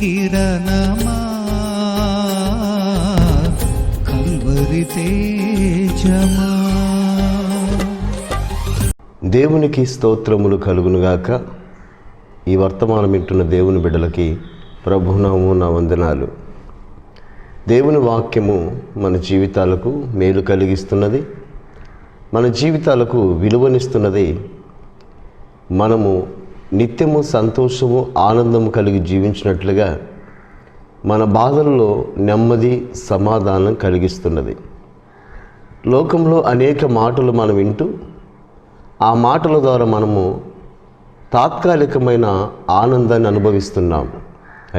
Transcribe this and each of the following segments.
కిరణమా Calvary తేజమా. దేవునికి స్తోత్రములు కలుగునుగాక. ఈ వర్తమానం వింటున్న దేవుని బిడ్డలకి ప్రభునామము నా వందనాలు. దేవుని వాక్యము మన జీవితాలకు మేలు కలిగిస్తున్నది, మన జీవితాలకు విలువనిస్తున్నది. మనము నిత్యము సంతోషము ఆనందము కలిగి జీవించినట్లుగా మన బాధలలో నెమ్మది సమాధానం కలిగిస్తున్నది. లోకంలో అనేక మాటలు మనం వింటూ ఆ మాటల ద్వారా మనము తాత్కాలికమైన ఆనందాన్ని అనుభవిస్తున్నాం.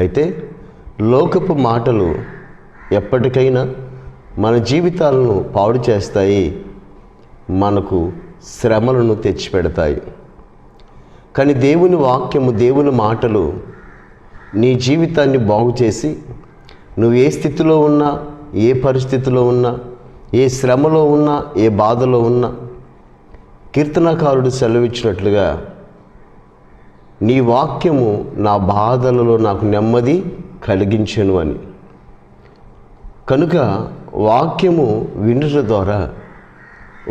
అయితే లోకపు మాటలు ఎప్పటికైనా మన జీవితాలను పాడు చేస్తాయి, మనకు శ్రమలను తెచ్చిపెడతాయి. కానీ దేవుని వాక్యము, దేవుని మాటలు నీ జీవితాన్ని బాగు చేసి నువ్వు ఏ స్థితిలో ఉన్నా, ఏ పరిస్థితిలో ఉన్నా, ఏ శ్రమలో ఉన్నా, ఏ బాధలో ఉన్నా, కీర్తనకారుడు సెలవిచ్చినట్లుగా నీ వాక్యము నా బాధలలో నాకు నెమ్మది కలిగించెను అని. కనుక వాక్యము వినుట ద్వారా,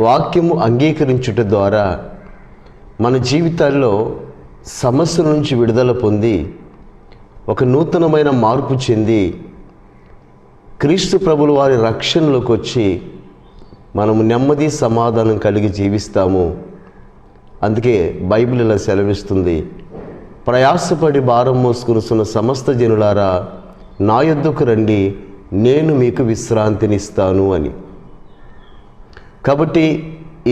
వాక్యము అంగీకరించుట ద్వారా మన జీవితాల్లో సమస్యల నుంచి విడుదల పొంది ఒక నూతనమైన మార్పు చెంది క్రీస్తు ప్రభుల వారి రక్షణలోకి వచ్చి మనము నెమ్మది సమాధానం కలిగి జీవిస్తాము. అందుకే బైబిల్ ఇలా సెలవిస్తుంది, ప్రయాసపడి భారం మోసుకున్న సమస్త జనులారా నా యొద్దకు రండి, నేను మీకు విశ్రాంతినిస్తాను అని. కాబట్టి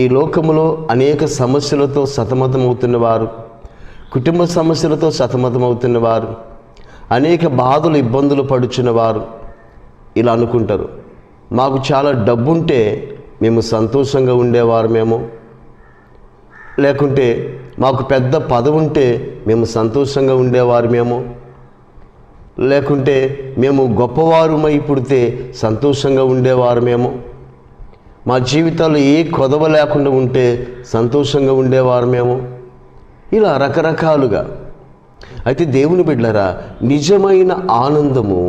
ఈ లోకములో అనేక సమస్యలతో సతమతమవుతున్నవారు, కుటుంబ సమస్యలతో సతమతమవుతున్నవారు, అనేక బాధలు ఇబ్బందులు పడుచున్నవారు ఇలా అనుకుంటారు, మాకు చాలా డబ్బుంటే మేము సంతోషంగా ఉండేవారమేమో, లేకుంటే మాకు పెద్ద పదవి ఉంటే మేము సంతోషంగా ఉండేవారమేమో, లేకుంటే మేము గొప్పవారుమై పుడితే సంతోషంగా ఉండేవారమేమో, మా జీవితాల్లో ఏ కొదవ లేకుండా ఉంటే సంతోషంగా ఉండేవారమేమో, ఇలా రకరకాలుగా. అయితే దేవుని బిడ్డలారా, నిజమైన ఆనందము,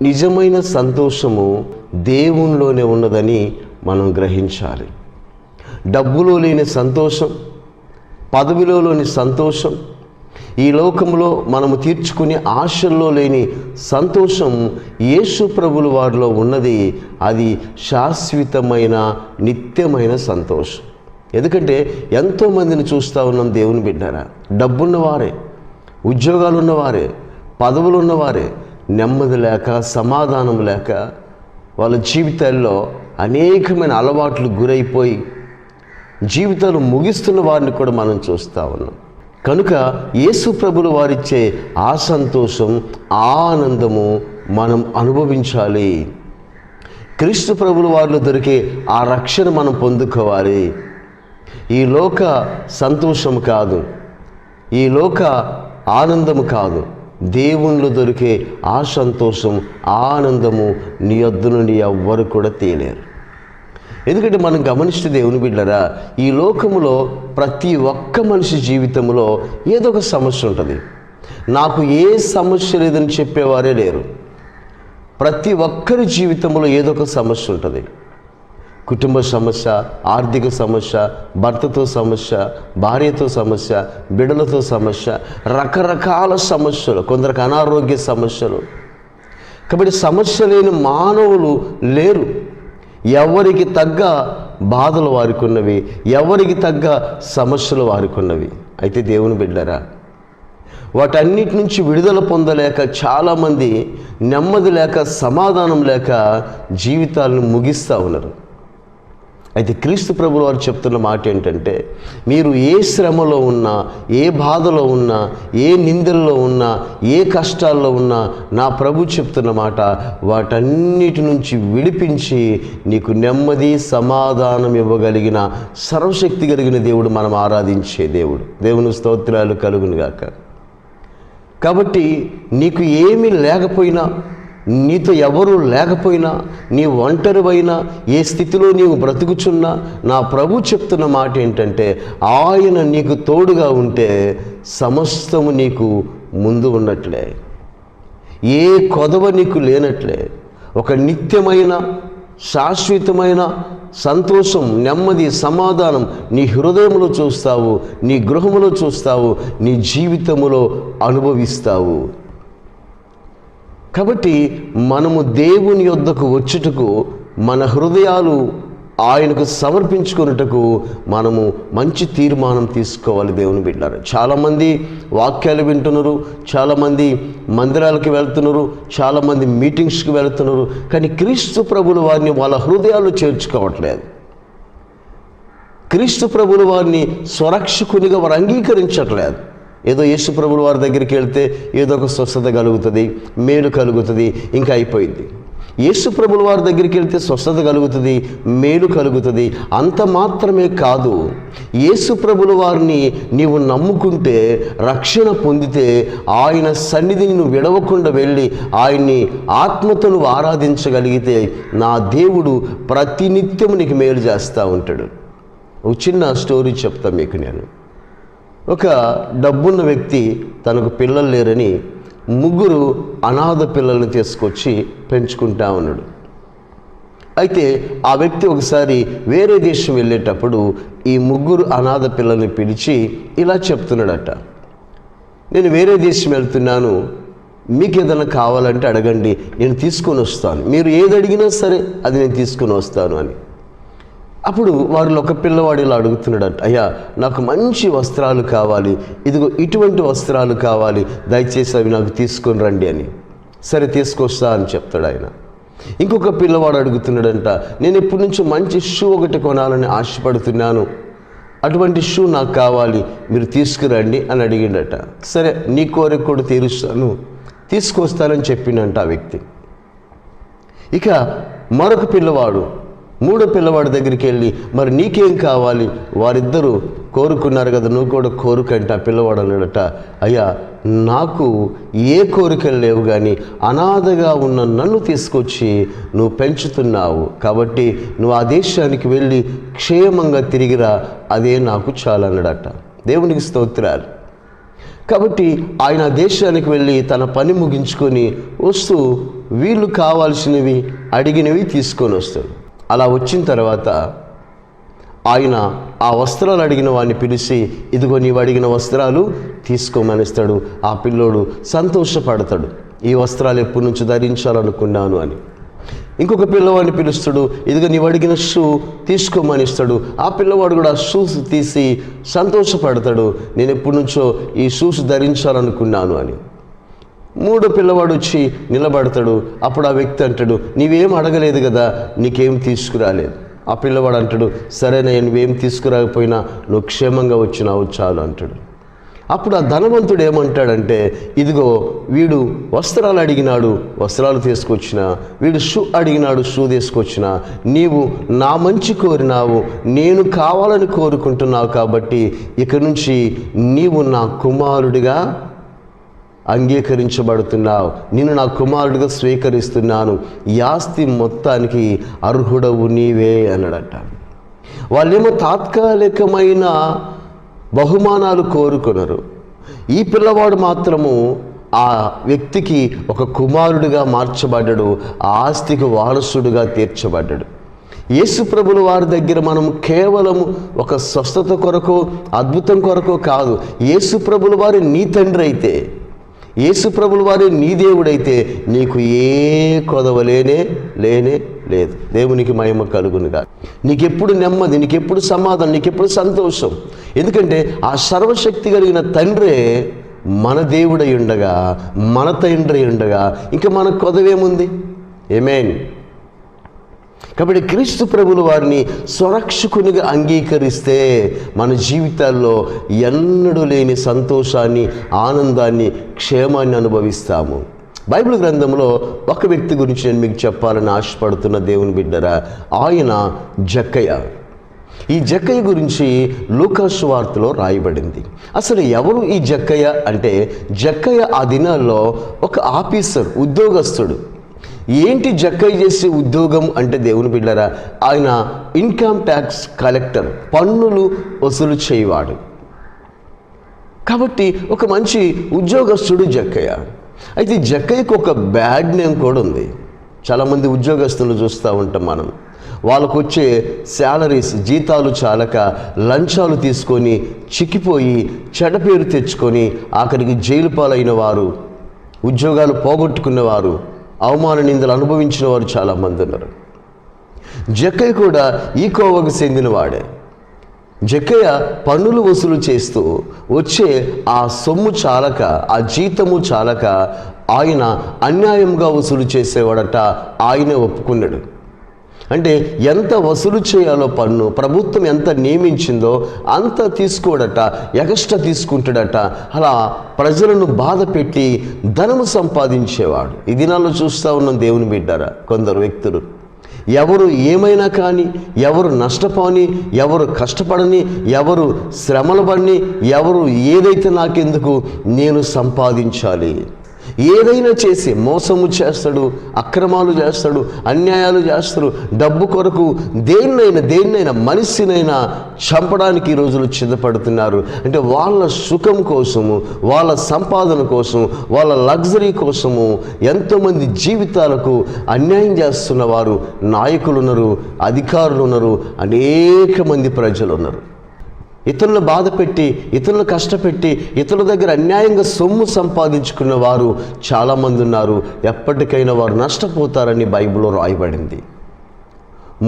నిజమైన సంతోషము దేవునిలోనే ఉన్నదని మనం గ్రహించాలి. డబ్బులో లేని సంతోషం, పదవిలో లేని సంతోషం, ఈ లోకంలో మనము తీర్చుకునే ఆశల్లో లేని సంతోషం యేసు ప్రభుల వారిలో ఉన్నది. అది శాశ్వతమైన నిత్యమైన సంతోషం. ఎందుకంటే ఎంతోమందిని చూస్తూ ఉన్నాం దేవుని బిడ్డారా, డబ్బున్నవారే, ఉద్యోగాలు ఉన్నవారే, పదవులు ఉన్నవారే నెమ్మది లేక, సమాధానం లేక వాళ్ళ జీవితాల్లో అనేకమైన అలవాట్లు గురైపోయి జీవితాలు ముగిస్తున్న వారిని కూడా మనం చూస్తూ ఉన్నాం. కనుక యేసు ప్రభులు వారిచ్చే ఆ సంతోషం, ఆ ఆనందము మనం అనుభవించాలి. క్రీస్తు ప్రభుల వారిలో దొరికే ఆ రక్షణ మనం పొందుకోవాలి. ఈ లోక సంతోషం కాదు, ఈ లోక ఆనందము కాదు, దేవునిలో దొరికే ఆ సంతోషం, ఆ ఆనందము నీ యొద్ద నుండి ఎవ్వరు కూడా తేలేరు. ఎందుకంటే మనం గమనిస్తే దేవుని బిడ్డలారా, ఈ లోకములో ప్రతి ఒక్క మనిషి జీవితంలో ఏదో ఒక సమస్య ఉంటుంది. నాకు ఏ సమస్య లేదని చెప్పేవారే లేరు. ప్రతి ఒక్కరి జీవితంలో ఏదో ఒక సమస్య ఉంటుంది. కుటుంబ సమస్య, ఆర్థిక సమస్య, భర్తతో సమస్య, భార్యతో సమస్య, బిడ్డలతో సమస్య, రకరకాల సమస్యలు, కొందరికి అనారోగ్య సమస్యలు. కాబట్టి సమస్య లేని మానవులు లేరు. ఎవరికి తగ్గ బాధలు వారికి ఉన్నవి, ఎవరికి తగ్గ సమస్యలు వారికి ఉన్నవి. అయితే దేవుని బిడ్డలారా, వాటన్నిటి నుంచి విడుదల పొందలేక చాలామంది నెమ్మది లేక, సమాధానం లేక జీవితాలను ముగిస్తూ ఉన్నారు. అయితే క్రీస్తు ప్రభుల వారు చెప్తున్న మాట ఏంటంటే, మీరు ఏ శ్రమలో ఉన్నా, ఏ బాధలో ఉన్నా, ఏ నిందల్లో ఉన్నా, ఏ కష్టాల్లో ఉన్నా, నా ప్రభు చెప్తున్న మాట, వాటన్నిటి నుంచి విడిపించి నీకు నెమ్మది సమాధానం ఇవ్వగలిగిన సర్వశక్తి కలిగిన దేవుడు మనం ఆరాధించే దేవుడు. దేవుని స్తోత్రాలు కలుగునుగాక. కాబట్టి నీకు ఏమీ లేకపోయినా, నీతో ఎవరు లేకపోయినా, నీ ఒంటరివైనా, ఏ స్థితిలో నీవు బ్రతుకుచున్నా, నా ప్రభు చెప్తున్న మాట ఏంటంటే, ఆయన నీకు తోడుగా ఉంటే సమస్తము నీకు ముందు ఉన్నట్లే. ఏ కొదవ నీకు లేనట్లే ఒక నిత్యమైన శాశ్వతమైన సంతోషం, నెమ్మది, సమాధానం నీ హృదయంలో చూస్తావు, నీ గృహములో చూస్తావు, నీ జీవితములో అనుభవిస్తావు. కాబట్టి మనము దేవుని యొద్దకు వచ్చుటకు, మన హృదయాలు ఆయనకు సమర్పించుకున్నటకు మనము మంచి తీర్మానం తీసుకోవాలి. దేవుని బిడ్డలారా, చాలామంది వాక్యాలు వింటున్నారు, చాలామంది మందిరాలకు వెళ్తున్నారు, చాలామంది మీటింగ్స్కి వెళ్తున్నారు, కానీ క్రీస్తు ప్రభుల వారిని వాళ్ళ హృదయాలు చేర్చుకోవట్లేదు. క్రీస్తు ప్రభుల వారిని స్వరక్షకునిగా వారు అంగీకరించట్లేదు. ఏదో యేసు ప్రభుల వారి దగ్గరికి వెళ్తే ఏదో ఒక స్వస్థత కలుగుతుంది, మేలు కలుగుతుంది, ఇంకా అయిపోయింది. యేసు ప్రభుల వారి దగ్గరికి వెళ్తే స్వస్థత కలుగుతుంది, మేలు కలుగుతుంది. అంత మాత్రమే కాదు, యేసు ప్రభుల వారిని నీవు నమ్ముకుంటే, రక్షణ పొందితే, ఆయన సన్నిధిని నువ్వు విడవకుండా వెళ్ళి ఆయన్ని ఆత్మతో నువ్వు ఆరాధించగలిగితే నా దేవుడు ప్రతినిత్యం నీకు మేలు చేస్తూ ఉంటాడు. ఒక చిన్న స్టోరీ చెప్తా మీకు నేను. ఒక డబ్బున్న వ్యక్తి తనకు పిల్లలు లేరని 3 అనాథ పిల్లల్ని తీసుకొచ్చి పెంచుకుంటా ఉన్నాడు. అయితే ఆ వ్యక్తి ఒకసారి వేరే దేశం వెళ్ళేటప్పుడు ఈ 3 అనాథ పిల్లల్ని పిలిచి ఇలా చెప్తున్నాడట, నేను వేరే దేశం వెళ్తున్నాను, మీకు ఏదైనా కావాలంటే అడగండి, నేను తీసుకొని వస్తాను, మీరు ఏది అడిగినా సరే అది నేను తీసుకొని వస్తాను అని. అప్పుడు వారిలో ఒక పిల్లవాడు ఇలా అడుగుతున్నాడట, అయ్యా నాకు మంచి వస్త్రాలు కావాలి, ఇదిగో ఇటువంటి వస్త్రాలు కావాలి, దయచేసి అవి నాకు తీసుకొని రండి అని. సరే తీసుకొస్తా అని చెప్తాడు ఆయన. ఇంకొక పిల్లవాడు అడుగుతున్నాడంట, నేను ఎప్పటి నుంచో మంచి షూ ఒకటి కొనాలని ఆశపడుతున్నాను, అటువంటి షూ నాకు కావాలి, మీరు తీసుకురండి అని అడిగిండట. సరే నీ కోరిక కూడా తీరుస్తాను, తీసుకొస్తానని చెప్పిండంట ఆ వ్యక్తి. ఇక మరొక పిల్లవాడు 3వ పిల్లవాడి దగ్గరికి వెళ్ళి, మరి నీకేం కావాలి, వారిద్దరూ కోరుకున్నారు కదా, నువ్వు కూడా కోరుకంటే ఆ పిల్లవాడు అన్నాడట, అయ్యా నాకు ఏ కోరికలు లేవు, కానీ అనాథగా ఉన్న నన్ను తీసుకొచ్చి నువ్వు పెంచుతున్నావు, కాబట్టి నువ్వు ఆ దేశానికి వెళ్ళి క్షేమంగా తిరిగిరా, అదే నాకు చాలా అన్నాడట. దేవునికి స్తోత్రాలు. కాబట్టి ఆయన దేశానికి వెళ్ళి తన పని ముగించుకొని వస్తూ వీళ్ళు కావాల్సినవి అడిగినవి తీసుకొని వస్తాడు. అలా వచ్చిన తర్వాత ఆయన ఆ వస్త్రాలు అడిగిన వాడిని పిలిచి, ఇదిగో నీవు అడిగిన వస్త్రాలు తీసుకోమనిస్తాడు. ఆ పిల్లోడు సంతోషపడతాడు, ఈ వస్త్రాలు ఎప్పటి నుంచి ధరించాలనుకున్నాను అని. ఇంకొక పిల్లవాడిని పిలుస్తాడు, ఇదిగో నీవు అడిగిన షూ తీసుకోమనిస్తాడు. ఆ పిల్లవాడు కూడా షూస్ తీసి సంతోషపడతాడు, నేను ఎప్పటి నుంచో ఈ షూస్ ధరించాలనుకున్నాను అని. 3వ పిల్లవాడు వచ్చి నిలబడతాడు. అప్పుడు ఆ వ్యక్తి అంటాడు, నీవేం అడగలేదు కదా, నీకేం తీసుకురాలేదు. ఆ పిల్లవాడు అంటాడు, సరే నువ్వేం తీసుకురాకపోయినా నువ్వు క్షేమంగా వచ్చినావు చాలు అంటాడు. అప్పుడు ఆ ధనవంతుడు ఏమంటాడంటే, ఇదిగో వీడు వస్త్రాలు అడిగినాడు, వస్త్రాలు తీసుకొచ్చిన, వీడు షూ అడిగినాడు, షూ తీసుకొచ్చిన, నీవు నా మంచి కోరినావు, నేను కావాలని కోరుకుంటున్నావు, కాబట్టి ఇక నుంచి నీవు నా కుమారుడిగా అంగీకరించబడుతున్నావు, నిన్ను నా కుమారుడిగా స్వీకరిస్తున్నాను, ఈ ఆస్తి మొత్తానికి అర్హుడవు నీవే అన్నాడట. వాళ్ళేమో తాత్కాలికమైన బహుమానాలు కోరుకున్నారు. ఈ పిల్లవాడు మాత్రము ఆ వ్యక్తికి ఒక కుమారుడిగా మార్చబడ్డాడు, ఆ ఆస్తికి వారసుడుగా తీర్చబడ్డాడు. యేసు ప్రభుల వారి దగ్గర మనం కేవలము ఒక స్వస్థత కొరకు, అద్భుతం కొరకు కాదు, యేసు ప్రభుల వారి నీ తండ్రి అయితే, యేసు ప్రభుల వారి నీ దేవుడైతే నీకు ఏ కొదవ లేనే లేదు. దేవునికి మహిమ కలుగునుగా. నీకెప్పుడు నెమ్మది, నీకెప్పుడు సమాధానం, నీకెప్పుడు సంతోషం. ఎందుకంటే ఆ సర్వశక్తి కలిగిన తండ్రే మన దేవుడై ఉండగా, మన తండ్రి ఉండగా ఇంకా మన కొదవేముంది? ఆమేన్. కాబట్టి క్రీస్తు ప్రభుల వారిని స్వరక్షకునిగా అంగీకరిస్తే మన జీవితాల్లో ఎన్నడూ లేని సంతోషాన్ని, ఆనందాన్ని, క్షేమాన్ని అనుభవిస్తాము. బైబిల్ గ్రంథంలో ఒక వ్యక్తి గురించి నేను మీకు చెప్పాలని ఆశపడుతున్న దేవుని బిడ్డరా, ఆయన జక్కయ్య. ఈ జక్కయ్య గురించి లూకా సువార్తలో రాయబడింది. అసలు ఎవరు ఈ జక్కయ్య అంటే, జక్కయ్య ఆ దినాల్లో ఒక ఆఫీసర్, ఉద్యోగస్తుడు. ఏంటి జక్కయ్య చేసే ఉద్యోగం అంటే దేవుని బిడ్డరా, ఆయన ఇన్కమ్ ట్యాక్స్ కలెక్టర్, పన్నులు వసూలు చేయవాడు. కాబట్టి ఒక మంచి ఉద్యోగస్తుడు జక్కయ్య. అయితే జక్కయ్యకు ఒక బ్యాడ్ నేమ్ కూడా ఉంది. చాలామంది ఉద్యోగస్తులు చూస్తూ ఉంటాం మనం. వాళ్ళకు వచ్చే శాలరీస్, జీతాలు చాలక లంచాలు తీసుకొని చిక్కిపోయి చెడ్డ పేరు తెచ్చుకొని ఆఖరికి జైలు పాలైన వారు, ఉద్యోగాలు పోగొట్టుకున్నవారు, అవమాన నిందలు అనుభవించిన వారు చాలామంది ఉన్నారు. జక్కయ్య కూడా ఈ కోవకు చెందినవాడే. జక్కయ్య పన్నులు వసూలు చేస్తూ వచ్చే ఆ సొమ్ము చాలక, ఆ జీతము చాలక ఆయన అన్యాయంగా వసూలు చేసేవాడట. ఆయనే ఒప్పుకున్నాడు. అంటే ఎంత వసూలు చేయాలో పన్ను ప్రభుత్వం ఎంత నియమించిందో అంత తీసుకోడట, ఎక్స్ట్రా తీసుకుంటాడట. అలా ప్రజలను బాధ పెట్టి ధనము సంపాదించేవాడు. ఈ దినాల్లో చూస్తూ ఉన్నాం దేవుని బిడ్డారా, కొందరు వ్యక్తులు ఎవరు ఏమైనా కానీ, ఎవరు నష్టపోని, ఎవరు కష్టపడని, ఎవరు శ్రమలు పడిని, ఎవరు ఏదైతే నాకెందుకు, నేను సంపాదించాలి, ఏదైనా చేసి మోసము చేస్తాడు, అక్రమాలు చేస్తాడు, అన్యాయాలు చేస్తాడు. డబ్బు కొరకు దేన్నైనా మనిషినైనా చంపడానికి ఈ రోజులు సిద్ధపడుతున్నారు. అంటే వాళ్ళ సుఖం కోసము, వాళ్ళ సంపాదన కోసం, వాళ్ళ లగ్జరీ కోసము ఎంతోమంది జీవితాలకు అన్యాయం చేస్తున్న వారు నాయకులు ఉన్నారు, అధికారులు ఉన్నారు, అనేక మంది ప్రజలు ఉన్నారు. ఇతరులను బాధ పెట్టి, ఇతరులను కష్టపెట్టి, ఇతరుల దగ్గర అన్యాయంగా సొమ్ము సంపాదించుకున్న వారు చాలామంది ఉన్నారు. ఎప్పటికైనా వారు నష్టపోతారని బైబిల్లో రాయబడింది.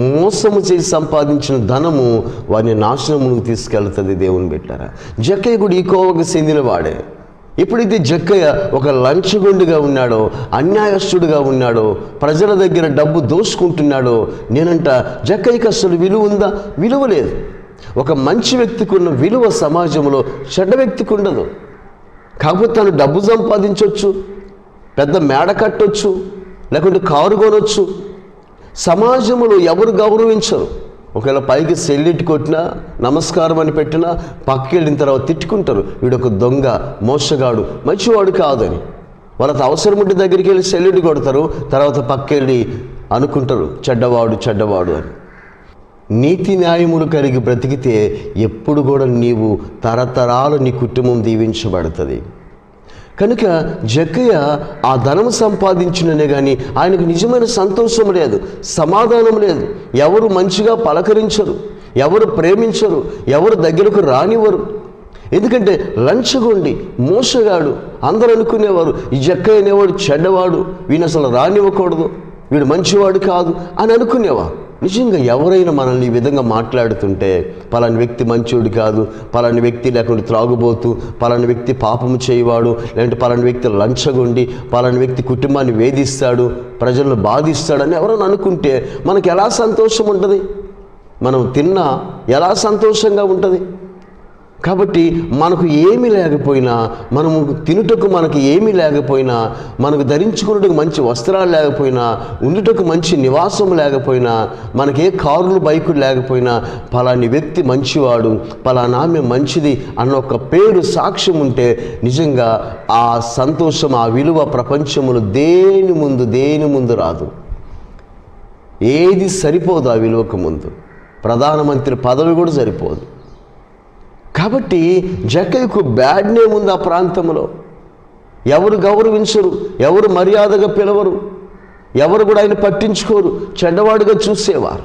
మోసము చేసి సంపాదించిన ధనము వారిని నాశనమునికి తీసుకెళ్తుంది. దేవుని బిడ్డారా, జక్కయ్య కూడా ఈ కోవకు చెందిన వాడే. ఎప్పుడైతే జక్కయ్య ఒక లంచగొండిగా ఉన్నాడో, అన్యాయస్తుడిగా ఉన్నాడో, ప్రజల దగ్గర డబ్బు దోసుకుంటున్నాడో, నేనంట జక్కయ్యకి అసలు విలువ ఉందా? విలువ లేదు. ఒక మంచి వ్యక్తికి ఉన్న విలువ సమాజంలో చెడ్డ వ్యక్తికి ఉండదు. కాకపోతే తను డబ్బు సంపాదించవచ్చు, పెద్ద మేడ కట్టొచ్చు, లేకుంటే కారు కొనొచ్చు. సమాజంలో ఎవరు గౌరవించరు. ఒకవేళ పైకి సెల్యూట్ కొట్టినా, నమస్కారం అని పెట్టినా, పక్కకి వెళ్ళిన తర్వాత తిట్టుకుంటారు, వీడొక దొంగ, మోసగాడు, మంచివాడు కాదని. వాళ్ళకి అవసరం ఉంటే దగ్గరికి వెళ్ళి సెల్యూట్ కొడతారు, తర్వాత పక్కకెళ్ళి అనుకుంటారు చెడ్డవాడు అని. నీతి న్యాయములు కలిగి బ్రతికితే ఎప్పుడు కూడా నీవు తరతరాలు నీ కుటుంబం దీవించబడుతుంది. కనుక జక్కయ్య ఆ ధనం సంపాదించిననే కానీ ఆయనకు నిజమైన సంతోషం లేదు, సమాధానం లేదు. ఎవరు మంచిగా పలకరించరు, ఎవరు ప్రేమించరు, ఎవరు దగ్గరకు రానివ్వరు. ఎందుకంటే లంచగొండి, మోసగాడు. అందరూ అనుకునేవారు ఈ జక్కయ్య అనేవాడు చెడ్డవాడు, వీని అసలు రానివ్వకూడదు, వీడు మంచివాడు కాదు అని అనుకునేవారు. నిజంగా ఎవరైనా మనల్ని ఈ విధంగా మాట్లాడుతుంటే, పలాని వ్యక్తి మంచోడు కాదు, పలాని వ్యక్తి లేకుంటే త్రాగుబోతు, పలాని వ్యక్తి పాపము చేయవాడు, లేదంటే పలాని వ్యక్తి లంచగొండి, పలాని వ్యక్తి కుటుంబాన్ని వేధిస్తాడు, ప్రజలను బాధిస్తాడని ఎవరైనా అనుకుంటే మనకు ఎలా సంతోషం ఉంటుంది? మనం తిన్నా ఎలా సంతోషంగా ఉంటుంది? కాబట్టి మనకు ఏమీ లేకపోయినా, మనము తినుటకు మనకు ఏమీ లేకపోయినా, మనకు ధరించుకున్నట్టుకు మంచి వస్త్రాలు లేకపోయినా, ఉండుటకు మంచి నివాసం లేకపోయినా, మనకే కారులు బైకులు లేకపోయినా, పలాని వ్యక్తి మంచివాడు, పలానా ఆమె మంచిది అన్న ఒక పేరు సాక్ష్యం ఉంటే నిజంగా ఆ సంతోషం, ఆ విలువ ప్రపంచములో దేని ముందు రాదు. ఏది సరిపోదు ఆ విలువకు ముందు. ప్రధానమంత్రి పదవి కూడా సరిపోదు. కాబట్టి జక్కయ్యకు బ్యాడ్ నేమ్ ఉంది ఆ ప్రాంతంలో. ఎవరు గౌరవించరు, ఎవరు మర్యాదగా పిలవరు, ఎవరు కూడా ఆయన పట్టించుకోరు, చెడ్డవాడుగా చూసేవారు.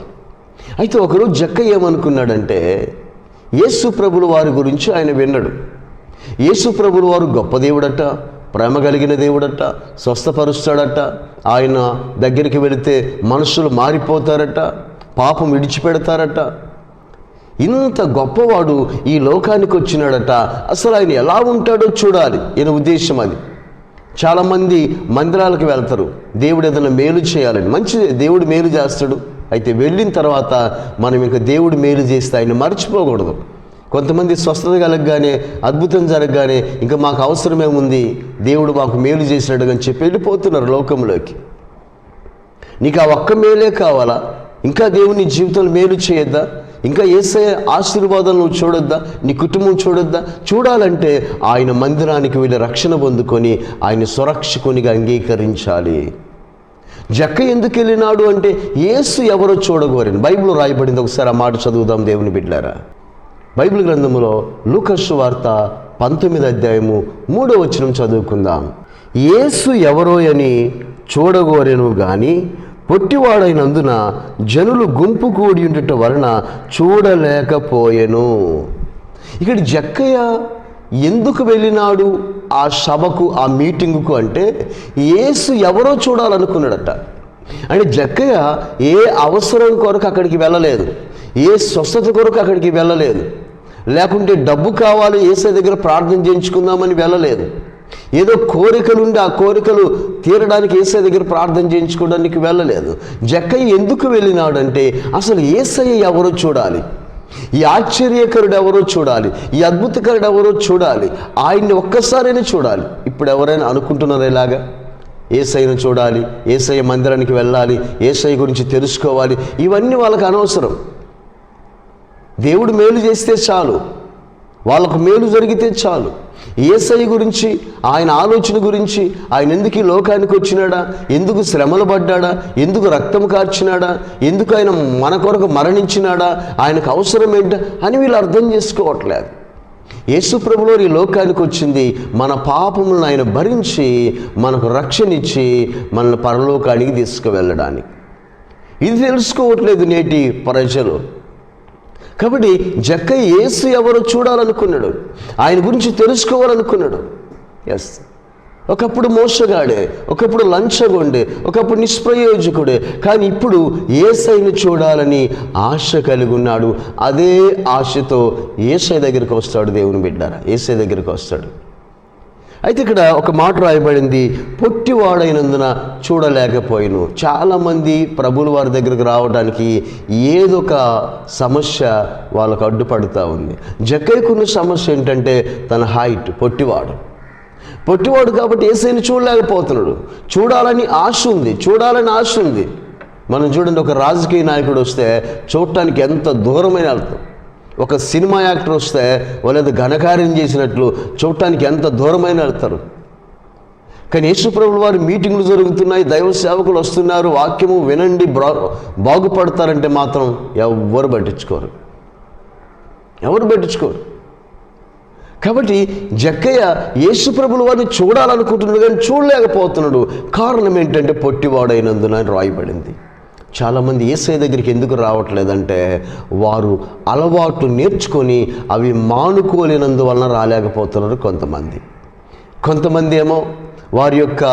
అయితే ఒకరోజు జక్కయ్య ఏమనుకున్నాడంటే, యేసు ప్రభుల వారి గురించి ఆయన విన్నాడు. యేసు ప్రభుల వారు గొప్ప దేవుడట, ప్రేమ కలిగిన దేవుడట, స్వస్థపరుస్తాడట, ఆయన దగ్గరికి వెళితే మనుషులు మారిపోతారట, పాపం విడిచిపెడతారట. ఇంత గొప్పవాడు ఈ లోకానికి వచ్చినాడట, అసలు ఆయన ఎలా ఉంటాడో చూడాలి ఈయన ఉద్దేశం అది. చాలామంది మందిరాలకు వెళ్తారు దేవుడు ఏదైనా మేలు చేయాలని. మంచిదే, దేవుడు మేలు చేస్తాడు. అయితే వెళ్ళిన తర్వాత మనం ఇంకా దేవుడు మేలు చేస్తే ఆయన మర్చిపోకూడదు. కొంతమంది స్వస్థత కలగగానే, అద్భుతం జరగగానే ఇంకా మాకు అవసరమేముంది, దేవుడు మాకు మేలు చేసినాడు అని చెప్పి వెళ్ళిపోతున్నారు లోకంలోకి. నీకు ఆ ఒక్క మేలే కావాలా? ఇంకా దేవుని జీవితంలో మేలు చేయొద్దా? ఇంకా యేసయ్య ఆశీర్వాదాలు నువ్వు చూడొద్దా? నీ కుటుంబం చూడొద్దా? చూడాలంటే ఆయన మందిరానికి వెళ్ళి రక్షణ పొందుకొని ఆయన సురక్షకునిగా అంగీకరించాలి. జక్కయ్య ఎందుకు వెళ్ళినాడు అంటే యేసు ఎవరో చూడగోరని బైబిల్లో రాయబడింది. ఒకసారి ఆ మాట చదువుదాం దేవుని బిడ్డలారా. బైబిల్ గ్రంథంలో లూకా సువార్త 19వ అధ్యాయము 3వ వచనం చదువుకుందాం. యేసు ఎవరో అని చూడగోరెను గాని పొట్టివాడైనందున జనులు గుంపు కూడి ఉండట వలన చూడలేకపోయెను. ఇక్కడ జక్కయ్య ఎందుకు వెళ్ళినాడు ఆ సభకు, ఆ మీటింగుకు అంటే యేసు ఎవరో చూడాలనుకున్నాడట. అంటే జక్కయ్య ఏ అవసరం కొరకు అక్కడికి వెళ్ళలేదు, ఏ స్వస్థత కొరకు అక్కడికి వెళ్ళలేదు, లేకుంటే డబ్బు కావాలి యేసయ్య దగ్గర ప్రార్థన చేయించుకుందామని వెళ్ళలేదు, ఏదో కోరికలుండి ఆ కోరికలు తీరడానికి యేసయ్య దగ్గర ప్రార్థన చేయించుకోవడానికి వెళ్ళలేదు. జక్కయ్య ఎందుకు వెళ్ళినాడంటే అసలు యేసయ్య ఎవరో చూడాలి, ఈ ఆశ్చర్యకరుడు ఎవరో చూడాలి, ఈ అద్భుతకరుడు ఎవరో చూడాలి, ఆయన్ని ఒక్కసారైనా చూడాలి. ఇప్పుడు ఎవరైనా అనుకుంటున్నారా ఇలాగా? యేసయ్యను చూడాలి, యేసయ్య మందిరానికి వెళ్ళాలి, యేసయ్య గురించి తెలుసుకోవాలి, ఇవన్నీ వాళ్ళకి అనవసరం. దేవుడు మేలు చేస్తే చాలు, వాళ్ళకు మేలు జరిగితే చాలు. యేసయ్య గురించి, ఆయన ఆలోచన గురించి, ఆయన ఎందుకు ఈ లోకానికి వచ్చినాడా, ఎందుకు శ్రమలు పడ్డాడా, ఎందుకు రక్తం కార్చినాడా, ఎందుకు ఆయన మన కొరకు మరణించినాడా, ఆయనకు అవసరం ఏంటా అని వీళ్ళు అర్థం చేసుకోవట్లేదు. యేసు ప్రభువు ఈ లోకానికి వచ్చింది మన పాపములను ఆయన భరించి మనకు రక్షణ ఇచ్చి మనల్ని పరలోకానికి తీసుకువెళ్ళడానికి. ఇది తెలుసుకోవట్లేదు నేటి ప్రజలు. కాబట్టి జక్కయ్య యేసు ఎవరో చూడాలనుకున్నాడు, ఆయన గురించి తెలుసుకోవాలనుకున్నాడు. ఎస్, ఒకప్పుడు మోసగాడే, ఒకప్పుడు లంచగొండే, ఒకప్పుడు నిష్ప్రయోజకుడే, కానీ ఇప్పుడు యేసయ్యను చూడాలని ఆశ కలిగి ఉన్నాడు. అదే ఆశతో యేసయ్య దగ్గరికి వస్తాడు. దేవుని బిడ్డారా, యేసయ్య దగ్గరికి వస్తాడు. అయితే ఇక్కడ ఒక మాట రాయబడింది, పొట్టివాడైనందున చూడలేకపోయిను. చాలామంది ప్రభువుల వారి దగ్గరికి రావడానికి ఏదో ఒక సమస్య వాళ్ళకు అడ్డుపడుతూ ఉంది. జక్కయ్యకున్న సమస్య ఏంటంటే తన హైట్, పొట్టివాడు కాబట్టి యేసయ్యను చూడలేకపోతున్నాడు. చూడాలని ఆశ ఉంది. మనం చూడండి, ఒక రాజకీయ నాయకుడు వస్తే చూడటానికి ఎంత దూరమైన వెళ్తాం. ఒక సినిమా యాక్టర్ వస్తే వాళ్ళు ఘనకార్యం చేసినట్లు చూడటానికి ఎంత దూరమైన వెళ్తారు. కానీ యేసు ప్రభువుల వారి మీటింగ్లు జరుగుతున్నాయి, దైవ సేవకులు వస్తున్నారు, వాక్యము వినండి బాగుపడతారంటే మాత్రం ఎవరు పట్టించుకోరు. కాబట్టి జక్కయ్య యేసు ప్రభువుల వారిని చూడాలనుకుంటున్నాడు కానీ చూడలేకపోతున్నాడు. కారణం ఏంటంటే పొట్టివాడైనందున రాయబడింది. చాలామంది యేసయ్య దగ్గరికి ఎందుకు రావట్లేదంటే వారు అలవాట్లు నేర్చుకొని అవి మానుకోలేనందువలన రాలేకపోతున్నారు. కొంతమంది ఏమో వారి యొక్క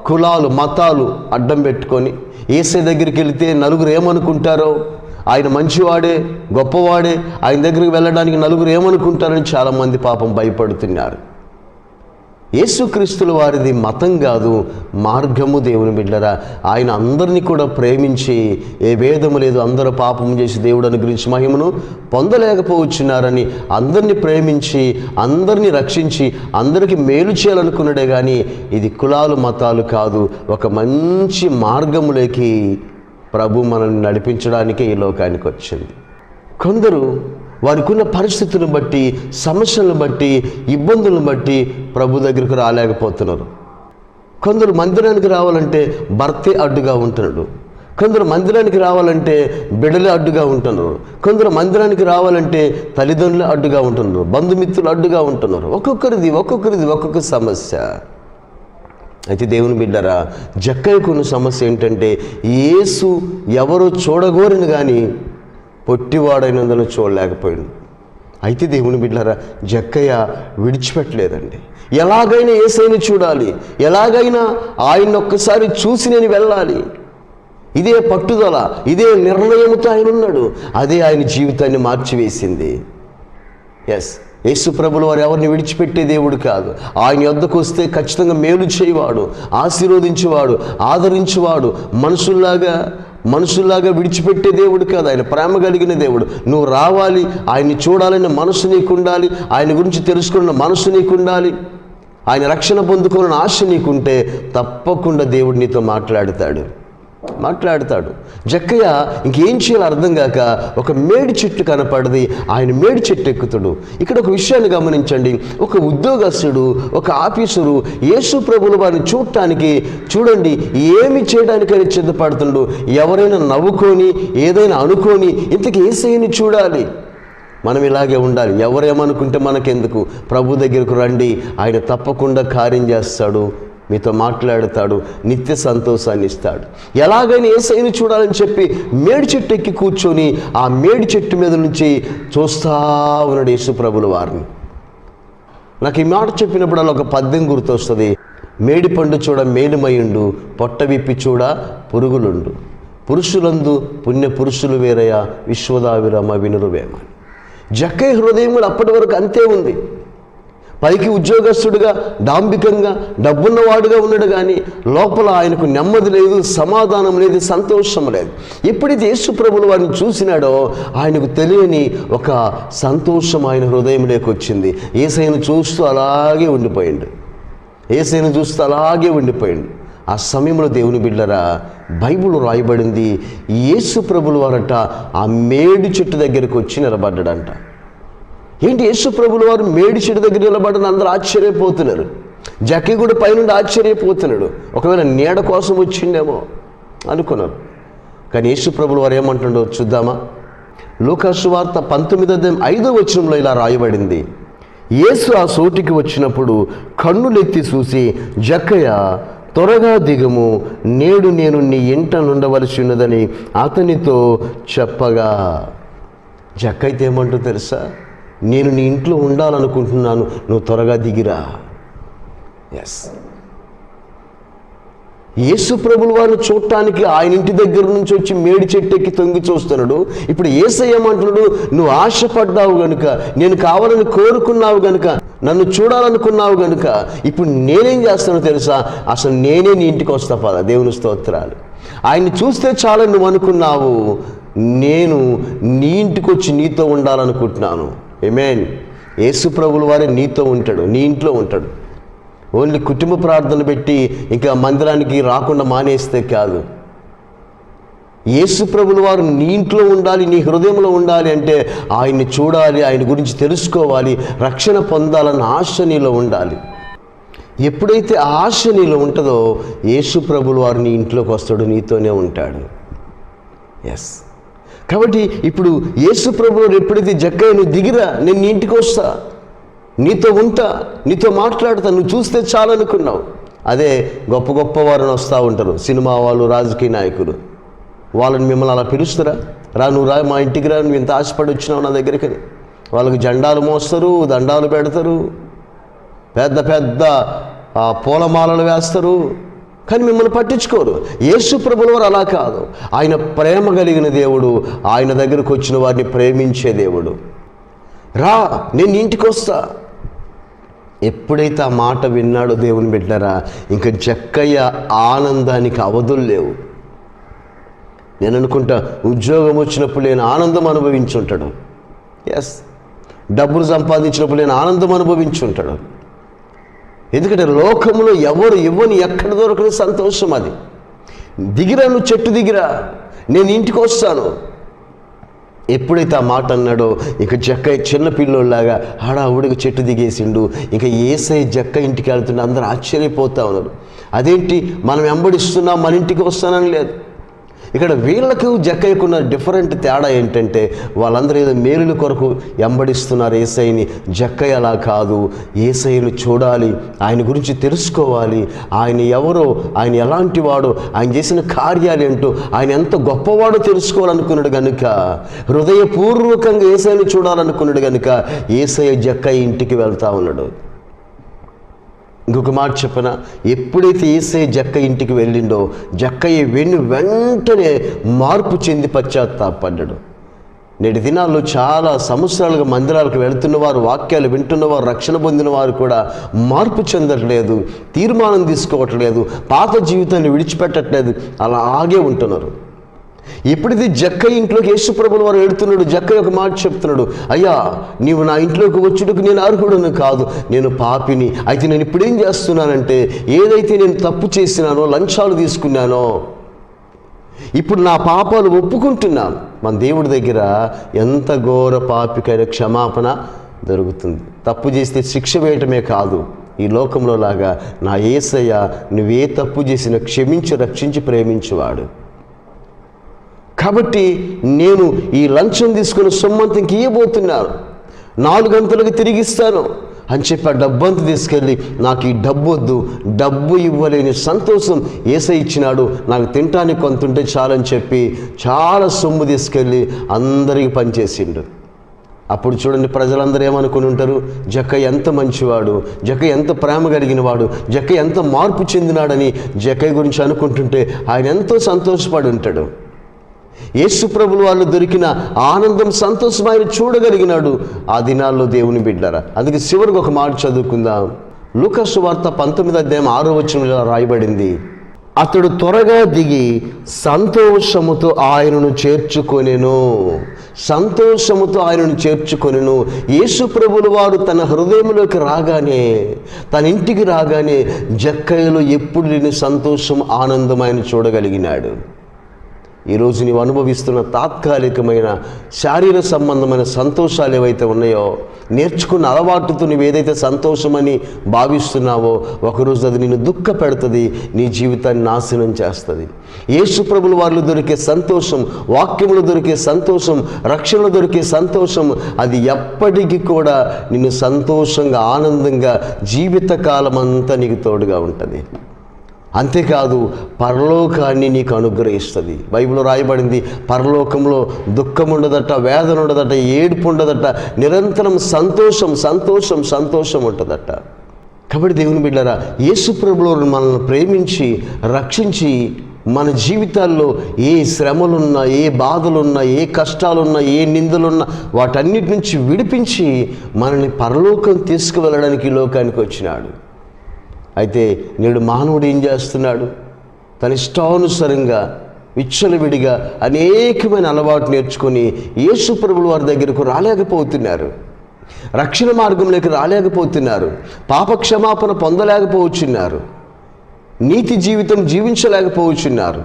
కులాలు, మతాలు అడ్డం పెట్టుకొని యేసయ్య దగ్గరికి వెళితే నలుగురు ఏమనుకుంటారో, ఆయన మంచివాడే, గొప్పవాడే, ఆయన దగ్గరికి వెళ్ళడానికి నలుగురు ఏమనుకుంటారని చాలామంది పాపం భయపడుతున్నారు. యేసుక్రీస్తుల వారిది మతం కాదు, మార్గము. దేవుని బిడ్డరా, ఆయన అందరినీ కూడా ప్రేమించి ఏ భేదము లేదు, అందరూ పాపం చేసి దేవుడు అనుగ్రహించి మహిమను పొందలేకపోవచ్చున్నారని అందరినీ ప్రేమించి అందరినీ రక్షించి అందరికీ మేలు చేయాలనుకున్నాడే కానీ ఇది కులాలు మతాలు కాదు. ఒక మంచి మార్గములోకి ప్రభు మనల్ని నడిపించడానికే ఈ లోకానికి వచ్చింది. కొందరు వారికి ఉన్న పరిస్థితులను బట్టి, సమస్యలను బట్టి, ఇబ్బందులను బట్టి ప్రభు దగ్గరకు రాలేకపోతున్నారు. కొందరు మందిరానికి రావాలంటే భర్తే అడ్డుగా ఉంటున్నాడు, కొందరు మందిరానికి రావాలంటే బిడ్డలే అడ్డుగా ఉంటున్నారు, కొందరు మందిరానికి రావాలంటే తల్లిదండ్రులు అడ్డుగా ఉంటున్నారు, బంధుమిత్రులు అడ్డుగా ఉంటున్నారు. ఒక్కొక్కరిది ఒక్కొక్క సమస్య. అయితే దేవుని బిడ్డరా, జక్కయ్యకున్న సమస్య ఏంటంటే యేసు ఎవరో చూడగోరిని కానీ పొట్టివాడైనందున చూడలేకపోయాడు. అయితే దేవుని బిడ్డలారా, జక్కయ్య విడిచిపెట్టలేదండి. ఎలాగైనా యేసయ్యను చూడాలి, ఎలాగైనా ఆయన ఒక్కసారి చూసి నేను వెళ్ళాలి, ఇదే పట్టుదల, ఇదే నిర్ణయంతో ఆయన ఉన్నాడు. అదే ఆయన జీవితాన్ని మార్చివేసింది. ఎస్, యేసు ప్రభువుల వారు ఎవరిని విడిచిపెట్టే దేవుడు కాదు. ఆయన యొద్దకు వస్తే ఖచ్చితంగా మేలు చేయవాడు, ఆశీర్వదించేవాడు, ఆదరించేవాడు. మనుషుల్లాగా విడిచిపెట్టే దేవుడు కాదు. ఆయన ప్రేమ కలిగిన దేవుడు. నువ్వు రావాలి, ఆయన్ని చూడాలన్న మనసు నీకు ఉండాలి, ఆయన గురించి తెలుసుకున్న మనసు నీకు ఉండాలి, ఆయన రక్షణ పొందుకోవాలని ఆశ నీకుంటే తప్పకుండా దేవుడు నీతో మాట్లాడతాడు. జక్కయ్య ఇంకేం చేయాలో అర్థం కాక ఒక మేడి చెట్టు కనపడది, ఆయన మేడి చెట్టు ఎక్కుతాడు. ఇక్కడ ఒక విషయాన్ని గమనించండి. ఒక ఉద్యోగస్తుడు, ఒక ఆఫీసరు యేసు ప్రభువుల వారిని చూడండి ఏమి చేయడానికైనా సిద్ధపడుతుండు. ఎవరైనా నవ్వుకొని, ఏదైనా అనుకొని ఇంతకీ యేసయ్యని చూడాలి, మనం ఇలాగే ఉండాలి. ఎవరేమనుకుంటే మనకెందుకు, ప్రభు దగ్గరకు రండి, ఆయన తప్పకుండా కార్యం చేస్తాడు, మీతో మాట్లాడతాడు, నిత్య సంతోషాన్ని ఇస్తాడు. ఎలాగైనా యేసయ్యను చూడాలని చెప్పి మేడి చెట్టు ఎక్కి కూర్చొని ఆ మేడి చెట్టు మీద నుంచి చూస్తా ఉన్నాడు యేసు ప్రభుల వారిని. నాకు ఈ మాట చెప్పినప్పుడు అలా ఒక పద్యం గుర్తొస్తుంది. మేడి పండు చూడ మేలుమయుండు, పొట్ట విప్పి చూడ పురుగులుండు, పురుషులందు పుణ్య పురుషులు వేరయ, విశ్వదావిరమ వినురువేమ. జక్కయ్య హృదయం కూడా అప్పటి వరకు అంతే ఉంది. పైకి ఉద్యోగస్తుడిగా, డాంబికంగా, డబ్బున్నవాడుగా ఉన్నాడు, కానీ లోపల ఆయనకు నెమ్మది లేదు, సమాధానం లేదు, సంతోషం లేదు. ఎప్పుడైతే యేసు ప్రభులు వారిని చూసినాడో ఆయనకు తెలియని ఒక సంతోషం ఆయన హృదయంలోకి వచ్చింది. యేసయ్యను చూస్తూ అలాగే ఉండిపోయిండు. యేసయ్యను చూస్తూ అలాగే ఉండిపోయిండు. ఆ సమయంలో దేవుని బిడ్డలారా, బైబిల్ రాయబడింది, యేసు ప్రభులు వారట ఆ మేడి చెట్టు దగ్గరికి వచ్చి నిలబడ్డాడంట. ఏంటి, యేసు ప్రభుల వారు మేడి చెట్టు దగ్గర నిలబడని అందరూ ఆశ్చర్యపోతున్నారు. జక్కయ్య కూడా పైనుండి ఆశ్చర్యపోతున్నాడు. ఒకవేళ నీడ కోసం వచ్చిండేమో అనుకున్నారు. కానీ యేసు ప్రభుల వారు ఏమంటుండో చూద్దామా? లూకా సువార్త 19:5 ఇలా రాయబడింది, యేసు ఆ చోటికి వచ్చినప్పుడు కన్నులెత్తి చూసి, జక్కయ్య త్వరగా దిగుము, నేడు నేను నీ ఇంట నుండవలసి ఉన్నదని అతనితో చెప్పగా, జక్కయ్య ఏమంటూ తెలుసా? నేను నీ ఇంట్లో ఉండాలనుకుంటున్నాను, నువ్వు త్వరగా దిగిరా. ఎస్, యేసు ప్రభుల వారిని చూడటానికి ఆయన ఇంటి దగ్గర నుంచి వచ్చి మేడి చెట్టు ఎక్కి తొంగి చూస్తున్నాడు. ఇప్పుడు యేసయ్య ఏమంటున్నాడు? నువ్వు ఆశపడ్డావు గనుక, నేను కావాలని కోరుకున్నావు గనుక, నన్ను చూడాలనుకున్నావు గనుక ఇప్పుడు నేనేం చేస్తానో తెలుసా? అసలు నేనే నీ ఇంటికి వస్తా పద. దేవుని స్తోత్రాలు. ఆయన్ని చూస్తే చాలని నువ్వు అనుకున్నావు, నేను నీ ఇంటికి వచ్చి నీతో ఉండాలనుకుంటున్నాను. ఆమేన్. యేసు ప్రభుల వారే నీతో ఉంటాడు, నీ ఇంట్లో ఉంటాడు. ఓన్లీ కుటుంబ ప్రార్థన పెట్టి ఇంకా మందిరానికి రాకుండా మానేస్తే కాదు. యేసు ప్రభుల వారు నీ ఇంట్లో ఉండాలి, నీ హృదయంలో ఉండాలి అంటే ఆయన్ని చూడాలి, ఆయన గురించి తెలుసుకోవాలి, రక్షణ పొందాలన్న ఆశ నీలో ఉండాలి. ఎప్పుడైతే ఆ ఆశ నీలో ఉంటుందో యేసు ప్రభుల వారు నీ ఇంట్లోకి వస్తాడు, నీతోనే ఉంటాడు. ఎస్. కాబట్టి ఇప్పుడు యేసు ప్రభువు ఎప్పుడైతే జక్కయ్య నువ్వు దిగిరా, నేను నీ ఇంటికి వస్తా, నీతో ఉంటా, నీతో మాట్లాడతా, నువ్వు చూస్తే చాలనుకున్నావు. అదే గొప్ప గొప్ప వారిని వస్తూ ఉంటారు, సినిమా వాళ్ళు, రాజకీయ నాయకులు. వాళ్ళని మిమ్మల్ని అలా పిలుస్తారా? రా, నువ్వు రా, మా ఇంటికి రా, నువ్వు ఇంత ఆశపడి వచ్చినావు నా దగ్గరికి. వాళ్ళకి జెండాలు మోస్తారు, దండాలు పెడతారు, పెద్ద పెద్ద పూలమాలలు వేస్తారు, కానీ మిమ్మల్ని పట్టించుకోరు. యేసు ప్రభుల వారు అలా కాదు. ఆయన ప్రేమ కలిగిన దేవుడు, ఆయన దగ్గరకు వచ్చిన వారిని ప్రేమించే దేవుడు. రా, నేను ఇంటికి వస్తా. ఎప్పుడైతే ఆ మాట విన్నాడో దేవుని బిడ్డలారా, ఇంకా జక్కయ్య ఆనందానికి అవధులు లేవు. నేను అనుకుంటా ఉద్యోగం వచ్చినప్పుడు నేను ఆనందం అనుభవించుంటాడు. ఎస్, డబ్బులు సంపాదించినప్పుడు నేను ఆనందం అనుభవించుంటాడు. ఎందుకంటే లోకంలో ఎవరు ఇవ్వని, ఎక్కడ దొరకని సంతోషం అది. దిగిరా, నువ్వు చెట్టు దిగిరా, నేను ఇంటికి వస్తాను. ఎప్పుడైతే ఆ మాట అన్నాడో ఇక జక్కయ్య చిన్న పిల్లోళ్ళలాగా హడావుడిగా చెట్టు దిగేసిండు. ఇంకా యేసయ్య జక్కయ్య ఇంటికి వెళ్తుంటే అందరూ ఆశ్చర్యపోతా ఉన్నారు. అదేంటి, మనం వెంబడిస్తున్నాం, మన ఇంటికి వస్తానని లేదు. ఇక్కడ వీళ్ళకు జక్కయ్యకున్న డిఫరెంట్ తేడా ఏంటంటే, వాళ్ళందరూ ఏదో మేలుల కొరకు వెంబడిస్తున్నారు యేసయ్యని. జక్కయ్య అలా కాదు. యేసయ్యను చూడాలి, ఆయన గురించి తెలుసుకోవాలి, ఆయన ఎవరో, ఆయన ఎలాంటి వాడో, ఆయన చేసిన కార్యాలు ఏంటో, ఆయన ఎంత గొప్పవాడో తెలుసుకోవాలనుకున్నాడు కనుక, హృదయపూర్వకంగా యేసయ్యను చూడాలనుకున్నాడు కనుక యేసయ్య జక్కయ్య ఇంటికి వెళ్తా ఉన్నాడు. ఇంకొక మాట చెప్పనా, ఎప్పుడైతే యేసయ్య జక్కయ్య ఇంటికి వెళ్ళిండో జక్కయ్య వెంటనే మార్పు చెంది పశ్చాత్తాపడ్డాడు. నేటి దినాల్లో చాలా సంవత్సరాలుగా మందిరాలకు వెళుతున్నవారు, వాక్యాలు వింటున్నవారు, రక్షణ పొందిన వారు కూడా మార్పు చెందట్లేదు, తీర్మానం తీసుకోవట్లేదు, పాత జీవితాన్ని విడిచిపెట్టట్లేదు, అలాగే ఉంటున్నారు. ఎప్పుడైతే జక్కయ్య ఇంట్లోకి యేసు ప్రభుల వారు వెళుతున్నాడు, జక్కయ్య ఒక మాట చెప్తున్నాడు, అయ్యా నీవు నా ఇంట్లోకి వచ్చుటకు నేను అర్హుడను కాదు, నేను పాపిని. అయితే నేను ఇప్పుడు ఏం చేస్తున్నానంటే, ఏదైతే నేను తప్పు చేసినానో, లంచాలు తీసుకున్నానో, ఇప్పుడు నా పాపాలు ఒప్పుకుంటున్నాను. మన దేవుడి దగ్గర ఎంత ఘోర పాపికైన క్షమాపణ దొరుకుతుంది. తప్పు చేస్తే శిక్ష వేయటమే కాదు, ఈ లోకంలో లాగా నా యేసయ్య నువ్వే తప్పు చేసినా క్షమించి రక్షించి ప్రేమించేవాడు. కాబట్టి నేను ఈ లంచం తీసుకుని సొమ్మంత ఇంక ఇవ్వబోతున్నాను, 4 గంటలకు తిరిగిస్తాను అని చెప్పి ఆ డబ్బంతా తీసుకెళ్ళి నాకు ఈ డబ్బు వద్దు, డబ్బు ఇవ్వలేని సంతోషం యేసయ్య ఇచ్చినాడు, నాకు తినటానికి కొంత ఉంటే చాలని చెప్పి చాలా సొమ్ము తీసుకెళ్ళి అందరికీ పనిచేసిండు. అప్పుడు చూడండి, ప్రజలందరూ ఏమనుకుని ఉంటారు, జక్కయ్య ఎంత మంచివాడు, జక్కయ్య ఎంత ప్రేమ కలిగిన వాడు, జక్కయ్య ఎంత మార్పు చెందినాడని జక్కయ్య గురించి అనుకుంటుంటే ఆయన ఎంతో సంతోషపడి ఉంటాడు. యేసు ప్రభులు వాళ్ళు దొరికిన ఆనందం, సంతోషం ఆయన చూడగలిగినాడు ఆ దినాల్లో దేవుని బిడ్డలారా. అందుకే చివరికి ఒక మాట చదువుకుందాం. లూకా సువార్త 19వ అధ్యాయం 6వ వచనంలో రాయబడింది, అతడు త్వరగా దిగి సంతోషముతో ఆయనను చేర్చుకొనెను. సంతోషముతో ఆయనను చేర్చుకొనెను. యేసు ప్రభులు వారు తన హృదయంలోకి రాగానే, తన ఇంటికి రాగానే జక్కయ్యలో ఎప్పుడు లేని సంతోషం, ఆనందం ఆయన చూడగలిగినాడు. ఈరోజు నీవు అనుభవిస్తున్న తాత్కాలికమైన శారీర సంబంధమైన సంతోషాలు ఏవైతే ఉన్నాయో, నేర్చుకున్న అలవాటుతో నువ్వు ఏదైతే సంతోషమని భావిస్తున్నావో, ఒకరోజు అది నిన్ను దుఃఖ పెడుతుంది, నీ జీవితాన్ని నాశనం చేస్తుంది. యేసు ప్రభుల వారిలో దొరికే సంతోషం, వాక్యములో దొరికే సంతోషం, రక్షణలో దొరికే సంతోషం, అది ఎప్పటికీ కూడా నిన్ను సంతోషంగా, ఆనందంగా జీవితకాలం అంతా నీకు తోడుగా ఉంటుంది. అంతేకాదు, పరలోకాన్ని నీకు అనుగ్రహిస్తుంది. బైబిల్లో రాయబడింది, పరలోకంలో దుఃఖం ఉండదట, వేదన ఉండదట, ఏడుపు ఉండదట, నిరంతరం సంతోషం సంతోషం సంతోషం ఉంటుందట. కాబట్టి దేవుని బిడ్డలారా, యేసు ప్రభువును మనల్ని ప్రేమించి రక్షించి మన జీవితాల్లో ఏ శ్రమలున్నా, ఏ బాధలున్నా, ఏ కష్టాలున్నా, ఏ నిందలున్నా వాటన్నిటి నుంచి విడిపించి మనల్ని పరలోకం తీసుకువెళ్ళడానికి ఈ లోకానికి వచ్చినాడు. అయితే నేడు మానవుడు ఏం చేస్తున్నాడు? తన ఇష్టానుసారంగా విచ్చలవిడిగా అనేకమైన అలవాటు నేర్చుకొని యేసు ప్రభువుల వారి దగ్గరకు రాలేకపోతున్నారు, రక్షణ మార్గంలోకి రాలేకపోతున్నారు, పాప క్షమాపణ పొందలేకపోవచ్చున్నారు, నీతి జీవితం జీవించలేకపోవచ్చున్నారు.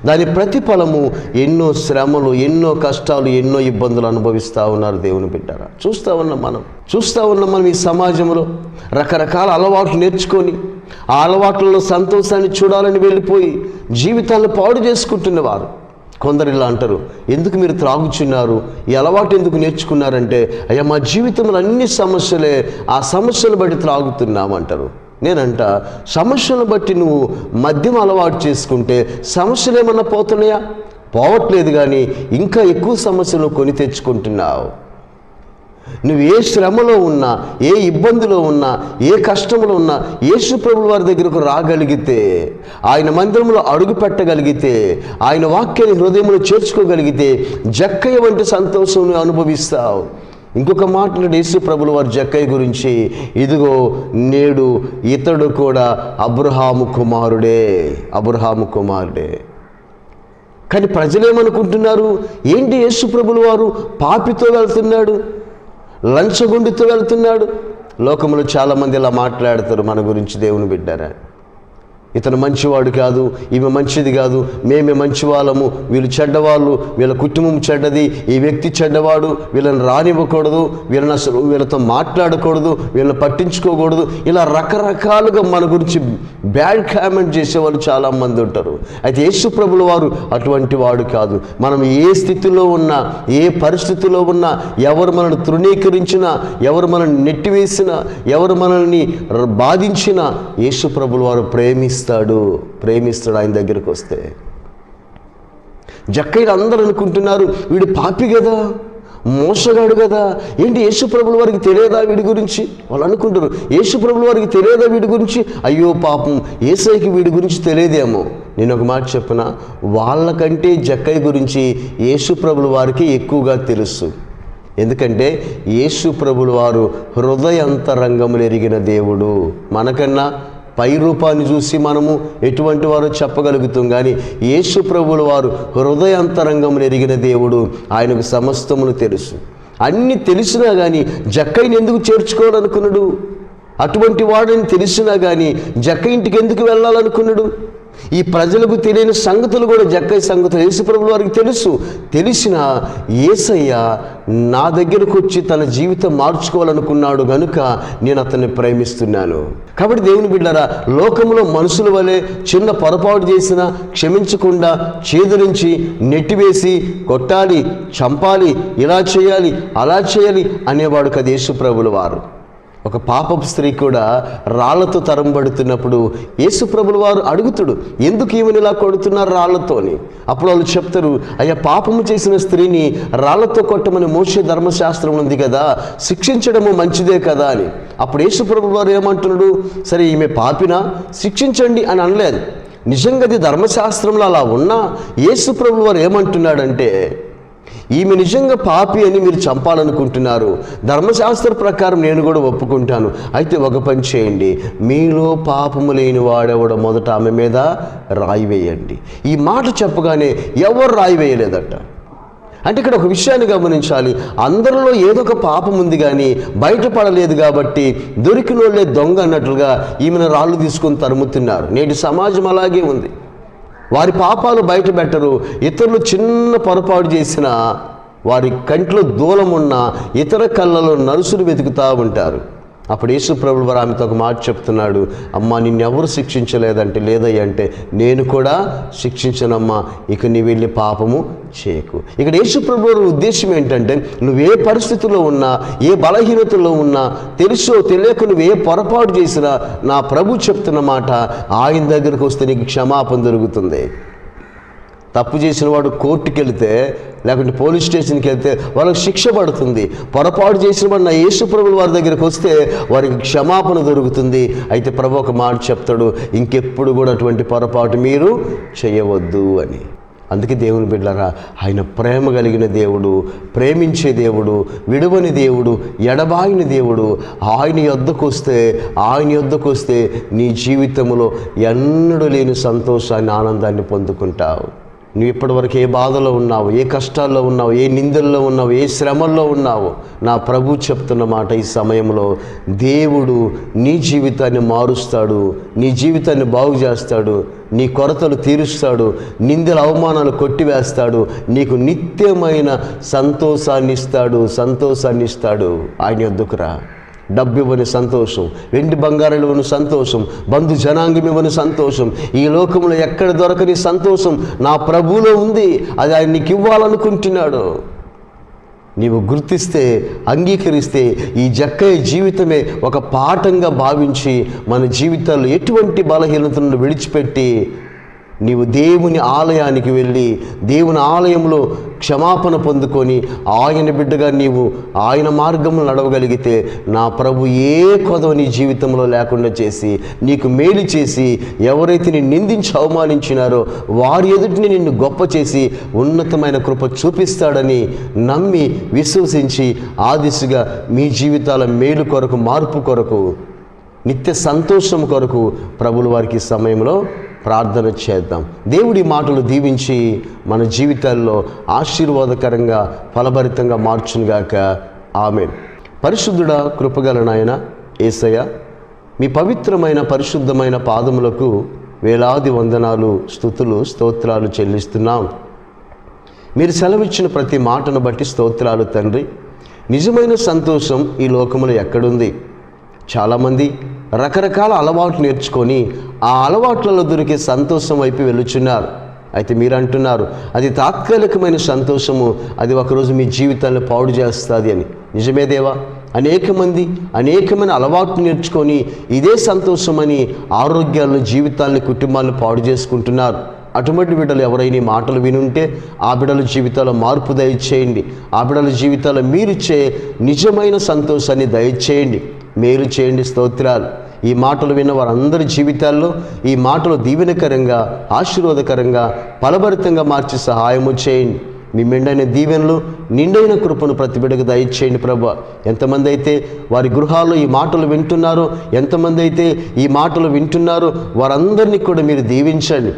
దాని ప్రతిఫలము ఎన్నో శ్రమలు, ఎన్నో కష్టాలు, ఎన్నో ఇబ్బందులు అనుభవిస్తూ ఉన్నారు. దేవుని బిడ్డరా, చూస్తూ ఉన్నాం మనం ఈ సమాజంలో రకరకాల అలవాట్లు నేర్చుకొని ఆ అలవాట్లలో సంతోషాన్ని చూడాలని వెళ్ళిపోయి జీవితాలను పాడు చేసుకుంటున్నవారు కొందరు ఇలా అంటారు, ఎందుకు మీరు త్రాగుచున్నారు, ఈ అలవాటు ఎందుకు నేర్చుకున్నారంటే, అయ్యా మా జీవితంలో అన్ని సమస్యలే, ఆ సమస్యలు బట్టి త్రాగుతున్నామంటారు. నేనంట, సమస్యలను బట్టి నువ్వు మద్యం అలవాటు చేసుకుంటే సమస్యలు ఏమన్నా పోతున్నాయా? పోవట్లేదు, కానీ ఇంకా ఎక్కువ సమస్యలు కొని తెచ్చుకుంటున్నావు. నువ్వు ఏ శ్రమలో ఉన్నా, ఏ ఇబ్బందిలో ఉన్నా, ఏ కష్టంలో ఉన్నా యేసు ప్రభువు వారి దగ్గరకు రాగలిగితే, ఆయన మందిరంలో అడుగు పెట్టగలిగితే, ఆయన వాక్యాన్ని హృదయంలో చేర్చుకోగలిగితే జక్కయ్య వంటి సంతోషం నువ్వు అనుభవిస్తావు. ఇంకొక మాట్లాడు యేసు ప్రభుల వారి జక్కయ్య గురించి, ఇదిగో నేడు ఇతడు కూడా అబ్రహాము కుమారుడే. కానీ ప్రజలేమనుకుంటున్నారు, ఏంటి యేసు ప్రభుల వారు పాపితో వెళ్తున్నాడు, లంచగొండితో వెళ్తున్నాడు. లోకంలో చాలామంది ఇలా మాట్లాడతారు మన గురించి. దేవుని బిడ్డారా, ఇతను మంచివాడు కాదు, ఈమె మంచిది కాదు, మేమే మంచి వాళ్ళము, వీళ్ళు చెడ్డవాళ్ళు, వీళ్ళ కుటుంబం చెడ్డది, ఈ వ్యక్తి చెడ్డవాడు, వీళ్ళని రానివ్వకూడదు, వీళ్ళని అసలు వీళ్ళతో మాట్లాడకూడదు, వీళ్ళని పట్టించుకోకూడదు, ఇలా రకరకాలుగా మన గురించి బ్యాడ్ కామెంట్ చేసేవాళ్ళు చాలామంది ఉంటారు. అయితే యేసు ప్రభుల వారు అటువంటి వాడు కాదు. మనం ఏ స్థితిలో ఉన్నా, ఏ పరిస్థితిలో ఉన్నా, ఎవరు మనల్ని తృణీకరించినా, ఎవరు మనల్ని నెట్టివేసినా, ఎవరు మనల్ని బాధించినా యేసు ప్రభుల వారు ప్రేమిస్తాడు ఆయన దగ్గరికి వస్తే. జక్కయ్య అందరూ అనుకుంటున్నారు, వీడు పాపి కదా, మోసగాడు కదా, ఏంటి యేసు ప్రభుల వారికి తెలియదా వీడి గురించి? వాళ్ళు అనుకుంటారు, యేసు ప్రభుల వారికి తెలియదా వీడి గురించి? అయ్యో పాపం, యేసయ్యకి వీడి గురించి తెలియదేమో. నేను ఒక మాట చెప్పనా, వాళ్ళకంటే జక్కయ్య గురించి యేసు ప్రభుల వారికి ఎక్కువగా తెలుసు. ఎందుకంటే యేసు ప్రభుల వారు హృదయాంతరంగములు ఎరిగిన దేవుడు. మనకన్నా పై రూపాన్ని చూసి మనము ఎటువంటి వారో చెప్పగలుగుతాం, కానీ యేసు ప్రభువుల వారు హృదయాంతరంగమును ఎరిగిన దేవుడు. ఆయనకు సమస్తమును తెలుసు. అన్నీ తెలిసినా కానీ జక్కయ్యని ఎందుకు చేర్చుకోవాలనుకున్నాడు? అటువంటి వాడని తెలిసినా కానీ జక్కయ్య ఇంటికి ఎందుకు వెళ్ళాలనుకున్నాడు? ఈ ప్రజలకు తెలియని సంగతులు కూడా జక్కయ్య సంగతులు యేసుప్రభుల వారికి తెలిసిన యేసయ్య నా దగ్గరకు వచ్చి తన జీవితం మార్చుకోవాలనుకున్నాడు గనుక నేను అతన్ని ప్రేమిస్తున్నాను. కాబట్టి దేవుని బిడ్డలారా, లోకంలో మనుషుల వలె చిన్న పొరపాటు చేసినా క్షమించకుండా చేదురించి నెట్టివేసి కొట్టాలి, చంపాలి, ఇలా చేయాలి, అలా చేయాలి అనేవాడు కదా యేసుప్రభుల వారు. ఒక పాపపు స్త్రీ కూడా రాళ్లతో తరంబడుతున్నప్పుడు యేసుప్రభుల వారు అడుగుతాడు, ఎందుకు ఈమెను ఇలా కొడుతున్నారు రాళ్లతోని? అప్పుడు వాళ్ళు చెప్తారు, అయ్యా పాపము చేసిన స్త్రీని రాళ్లతో కొట్టమని మోషే ధర్మశాస్త్రం ఉంది కదా, శిక్షించడము మంచిదే కదా అని. అప్పుడు యేసుప్రభుల వారు ఏమంటున్నాడు, సరే ఈమె పాపినా, శిక్షించండి అని అనలేదు. నిజంగా అది ధర్మశాస్త్రంలో అలా ఉన్నా యేసుప్రభుల వారు ఏమంటున్నాడంటే, ఈమె నిజంగా పాపి అని మీరు చంపాలనుకుంటున్నారు, ధర్మశాస్త్ర ప్రకారం నేను కూడా ఒప్పుకుంటాను. అయితే ఒక పని చేయండి, మీలో పాపము లేని వాడెవడో మొదట ఆమె మీద రాయి వేయండి. ఈ మాట చెప్పగానే ఎవరు రాయి వేయలేదట. అంటే ఇక్కడ ఒక విషయాన్ని గమనించాలి, అందరిలో ఏదో ఒక పాపం ఉంది కానీ బయటపడలేదు కాబట్టి దొరికినోళ్ళే దొంగ అన్నట్లుగా ఈమెను రాళ్ళు తీసుకొని తరుముతున్నారు. నేటి సమాజం అలాగే ఉంది. వారి పాపాలు బయట పెట్టరు. ఇతరులు చిన్న పొరపాటు చేసినా వారి కంట్లో దూలం ఉన్న ఇతర కళ్ళలో నరుసులు వెతుకుతూ ఉంటారు. అప్పుడు యేసుప్రభువు వారు ఆమెతో ఒక మాట చెప్తున్నాడు, అమ్మా నిన్నెవరు శిక్షించలేదంటే, లేదయ్య అంటే, నేను కూడా శిక్షించనమ్మా, ఇక నీ వెళ్ళి పాపము చేయకు. ఇక్కడ యేసుప్రభువు వారి ఉద్దేశం ఏంటంటే, నువ్వు ఏ పరిస్థితుల్లో ఉన్నా, ఏ బలహీనతలో ఉన్నా, తెలుసో తెలియక నువ్వు ఏ పొరపాటు చేసినా నా ప్రభు చెప్తున్న మాట, ఆయన దగ్గరకు వస్తే నీకు క్షమాపణ దొరుకుతుంది. తప్పు చేసిన వాడు కోర్టుకి వెళితే లేకుంటే పోలీస్ స్టేషన్కి వెళ్తే వాళ్ళకి శిక్ష పడుతుంది. పొరపాటు చేసిన వాడు నా యేసుప్రభుల వారి దగ్గరికి వస్తే వారికి క్షమాపణ దొరుకుతుంది. అయితే ప్రభు ఒక మాట చెప్తాడు, ఇంకెప్పుడు కూడా అటువంటి పొరపాటు మీరు చేయవద్దు అని. అందుకే దేవుని బిడ్డలారా, ఆయన ప్రేమ కలిగిన దేవుడు, ప్రేమించే దేవుడు, విడువని దేవుడు, ఎడబాయిన దేవుడు. ఆయన యొద్దకు వస్తే నీ జీవితంలో ఎన్నడూ లేని సంతోషాన్ని, ఆనందాన్ని పొందుకుంటావు. నువ్వు ఇప్పటివరకు ఏ బాధలో ఉన్నావు, ఏ కష్టాల్లో ఉన్నావు, ఏ నిందల్లో ఉన్నావు, ఏ శ్రమల్లో ఉన్నావు, నా ప్రభు చెప్తున్న మాట ఈ సమయంలో, దేవుడు నీ జీవితాన్ని మారుస్తాడు, నీ జీవితాన్ని బాగు చేస్తాడు, నీ కొరతలు తీరుస్తాడు, నిందల అవమానాలు కొట్టివేస్తాడు, నీకు నిత్యమైన సంతోషాన్ని ఇస్తాడు. ఆయన యొద్దకు రా. డబ్బు ఇవ్వని సంతోషం, వెండి బంగారాలు ఇవ్వని సంతోషం, బంధు జనాంగం ఇవ్వని సంతోషం, ఈ లోకంలో ఎక్కడ దొరకని సంతోషం నా ప్రభువులో ఉంది. అది ఆయన నీకు ఇవ్వాలనుకుంటున్నాడు. నీవు గుర్తిస్తే, అంగీకరిస్తే ఈ జక్కయ్య జీవితమే ఒక పాఠంగా భావించి మన జీవితాల్లో ఎటువంటి బలహీనతలను విడిచిపెట్టి నీవు దేవుని ఆలయానికి వెళ్ళి దేవుని ఆలయంలో క్షమాపణ పొందుకొని ఆయన బిడ్డగా నీవు ఆయన మార్గంలో నడవగలిగితే నా ప్రభు ఏ కొదవ నీ జీవితంలో లేకుండా చేసి నీకు మేలు చేసి, ఎవరైతే నిన్ను నిందించి అవమానించినారో వారి ఎదుటిని నిన్ను గొప్ప చేసి ఉన్నతమైన కృప చూపిస్తాడని నమ్మి విశ్వసించి ఆ దిశగా మీ జీవితాల మేలు కొరకు, మార్పు కొరకు, నిత్య సంతోషం కొరకు ప్రభుల వారికి సమయంలో ప్రార్థన చేద్దాం. దేవుడి మాటలు దీవించి మన జీవితాల్లో ఆశీర్వాదకరంగా, ఫలభరితంగా మార్చునుగాక. ఆమేన్. పరిశుద్ధుడా, కృపగల నాయన యేసయ్య, మీ పవిత్రమైన పరిశుద్ధమైన పాదములకు వేలాది వందనాలు, స్తుతులు, స్తోత్రాలు చెల్లిస్తున్నాం. మీరు సెలవిచ్చిన ప్రతి మాటను బట్టి స్తోత్రాలు తండ్రి. నిజమైన సంతోషం ఈ లోకములో ఎక్కడుంది? చాలామంది రకరకాల అలవాట్లు నేర్చుకొని ఆ అలవాట్లలో దొరికే సంతోషం వైపు వెళ్ళుచున్నారు. అయితే మీరు అంటున్నారు అది తాత్కాలికమైన సంతోషము, అది ఒకరోజు మీ జీవితాన్ని పాడు చేస్తుంది అని. నిజమే దేవా, అనేకమైన అలవాట్లు నేర్చుకొని ఇదే సంతోషమని ఆరోగ్యాలను, జీవితాలను, కుటుంబాలను పాడు చేసుకుంటున్నారు. అటువంటి బిడ్డలు ఎవరైనా మాటలు వినుంటే ఆ బిడ్డల జీవితాల్లో మార్పు దయచేయండి. ఆ బిడ్డల జీవితాల్లో మీరిచ్చే నిజమైన సంతోషాన్ని దయచేయండి, మేలు చేయండి. స్తోత్రాలు. ఈ మాటలు విన్న వారందరి జీవితాల్లో ఈ మాటలు దీవెనకరంగా, ఆశీర్వాదకరంగా, ఫలభరితంగా మార్చి సహాయము చేయండి. మీ మెండైన దీవెనలు, నిండైన కృపను ప్రతి బిడ్డకు దయచేయండి ప్రభువా. ఎంతమంది అయితే వారి గృహాల్లో ఈ మాటలు వింటున్నారో, ఎంతమంది అయితే ఈ మాటలు వింటున్నారో వారందరినీ కూడా మీరు దీవించండి,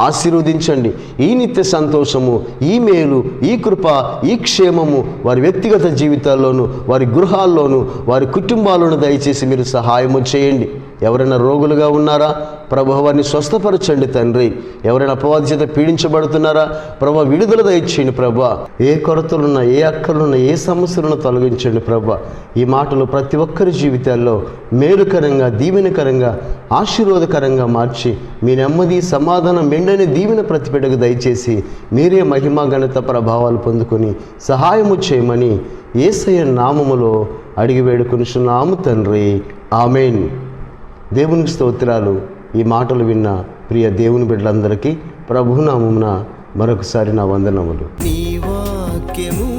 ఆశీర్వదించండి. ఈ నిత్య సంతోషము, ఈ మేలు, ఈ కృప, ఈ క్షేమము వారి వ్యక్తిగత జీవితాల్లోనూ, వారి గృహాల్లోనూ, వారి కుటుంబాల్లోనూ దయచేసి మీరు సహాయము చేయండి. ఎవరైనా రోగులుగా ఉన్నారా ప్రభు వారిని స్వస్థపరచండి తండ్రి. ఎవరైనా అపవాది చేత పీడించబడుతున్నారా ప్రభు, విడుదల దయచేయండి ప్రభు. ఏ కొరతలున్నా, ఏ అక్కర్లున్నా, ఏ సమస్యలను తొలగించండి ప్రభు. ఈ మాటలు ప్రతి ఒక్కరి జీవితాల్లో మేలుకరంగా, దీవెనకరంగా, ఆశీర్వాదకరంగా మార్చి మీ నెమ్మది, సమాధానం, మెండని దీవెన ప్రతిపెడకు దయచేసి మీరే మహిమ, ఘనత, ప్రభావాలు పొందుకొని సహాయము చేయమని యేసయ్య నామములో అడిగి వేడుకొనుచున్నాము తండ్రి. ఆమేన్. దేవునికి స్తోత్రాలు. ఈ మాటలు విన్న ప్రియ దేవుని బిడ్డలందరికీ ప్రభునామమున మరొకసారి నా వందనములు. నీ వాక్యము